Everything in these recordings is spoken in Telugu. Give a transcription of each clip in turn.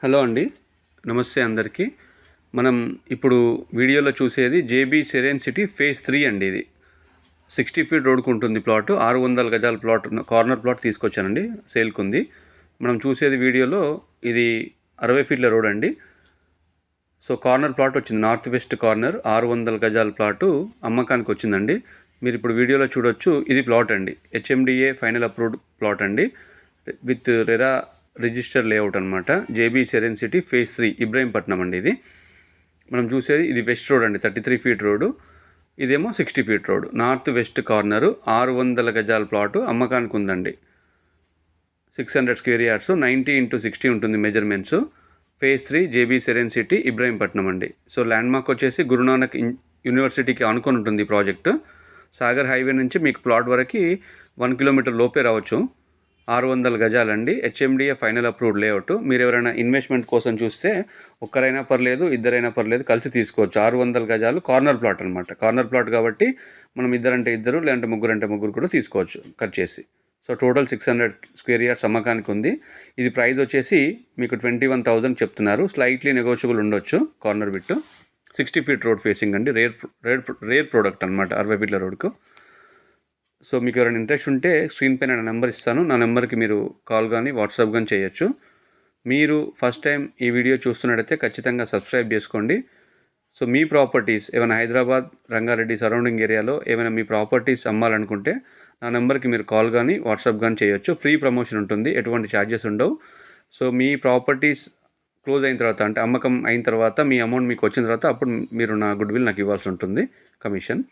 హలో అండి, నమస్తే అందరికీ. మనం ఇప్పుడు వీడియోలో చూసేది జేబీ సెరెన్ సిటీ ఫేజ్ 3 అండి. ఇది 60 ఫీట్ రోడ్కు ఉంటుంది ప్లాట్. 600 గజాల ప్లాట్, కార్నర్ ప్లాట్ తీసుకొచ్చానండి, సేల్కి ఉంది. మనం చూసేది వీడియోలో ఇది 60 ఫీట్ల రోడ్ అండి. సో కార్నర్ ప్లాట్ వచ్చింది, నార్త్ వెస్ట్ కార్నర్ 600 గజాల ప్లాటు అమ్మకానికి వచ్చిందండి. మీరు ఇప్పుడు వీడియోలో చూడొచ్చు, ఇది ప్లాట్ అండి. హెచ్ఎండిఏ ఫైనల్ అప్రూవ్డ్ ప్లాట్ అండి, విత్ రెరా రిజిస్టర్ లేఅవుట్ అనమాట. JB serene city phase 3 Ibrahimpatnam అండి. ఇది మనం చూసేది ఇది వెస్ట్ రోడ్ అండి, 33 ఫీట్ రోడ్డు. ఇదేమో 60 feet road. North west corner 600 గజాల ప్లాటు అమ్మకానికి ఉందండి. 600 స్క్వేర్ యార్డ్స్, 90x60 ఉంటుంది measurements. Phase 3 JB serene city Ibrahimpatnam అండి. సో ల్యాండ్ మార్క్ వచ్చేసి గురునానక్ యూనివర్సిటీకి ఆనుకొని ఉంటుంది ఈ ప్రాజెక్టు. సాగర్ హైవే నుంచి మీకు ప్లాట్ వరకు 1 కిలోమీటర్ లోపే రావచ్చు. 600 గజాలండి, హెచ్ఎండిఏ ఫైనల్ అప్రూవ్డ్ లేఅవుట్. మీరు ఎవరైనా ఇన్వెస్ట్మెంట్ కోసం చూస్తే ఒక్కరైనా పర్లేదు, ఇద్దరైనా పర్లేదు, కలిసి తీసుకోవచ్చు. 600 గజాలు కార్నర్ ప్లాట్ అనమాట. కార్నర్ ప్లాట్ కాబట్టి మనం ఇద్దరంటే ఇద్దరు, లేదంటే ముగ్గురంటే ముగ్గురు కూడా తీసుకోవచ్చు కట్ చేసి. సో టోటల్ 600 స్క్వేర్ యార్డ్స్ అమ్మకానికి ఉంది. ఇది ప్రైస్ వచ్చేసి మీకు 21,000 చెప్తున్నారు. స్లైట్లీ నెగోషియబుల్ ఉండొచ్చు. Corner bit 60 feet road facing అండి. రేర్ ప్రోడక్ట్ అనమాట 60 ఫీట్ల రోడ్కు. సో మీకు ఎవరైనా ఇంట్రెస్ట్ ఉంటే స్క్రీన్ పైన నా నెంబర్ ఇస్తాను. నా నెంబర్కి మీరు కాల్ కానీ వాట్సాప్ కానీ చేయొచ్చు. మీరు ఫస్ట్ టైం ఈ వీడియో చూస్తున్నట్టయితే ఖచ్చితంగా సబ్స్క్రైబ్ చేసుకోండి. సో మీ ప్రాపర్టీస్ ఏమైనా హైదరాబాద్, రంగారెడ్డి సరౌండింగ్ ఏరియాలో ఏమైనా మీ ప్రాపర్టీస్ అమ్మాలనుకుంటే నా నెంబర్కి మీరు కాల్ కానీ వాట్సాప్ కానీ చేయొచ్చు. ఫ్రీ ప్రమోషన్ ఉంటుంది, ఎటువంటి ఛార్జెస్ ఉండవు. సో మీ ప్రాపర్టీస్ క్లోజ్ అయిన తర్వాత, అంటే అమ్మకం అయిన తర్వాత, మీ అమౌంట్ మీకు వచ్చిన తర్వాత అప్పుడు మీరు నా గుడ్ విల్ నాకు ఇవ్వాల్సి ఉంటుంది, కమిషన్.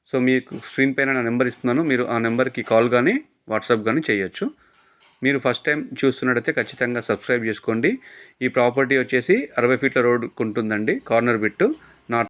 సో మీకు స్క్రీన్ పైన నా నెంబర్ ఇస్తున్నాను, మీరు ఆ నెంబర్కి కాల్ కానీ వాట్సాప్ కానీ చేయొచ్చు. మీరు ఫస్ట్ టైం చూస్తున్నట్టయితే ఖచ్చితంగా సబ్స్క్రైబ్ చేసుకోండి. ఈ ప్రాపర్టీ వచ్చేసి 60 ఫీట్ల రోడ్కు ఉంటుందండి, కార్నర్ బిట్టు.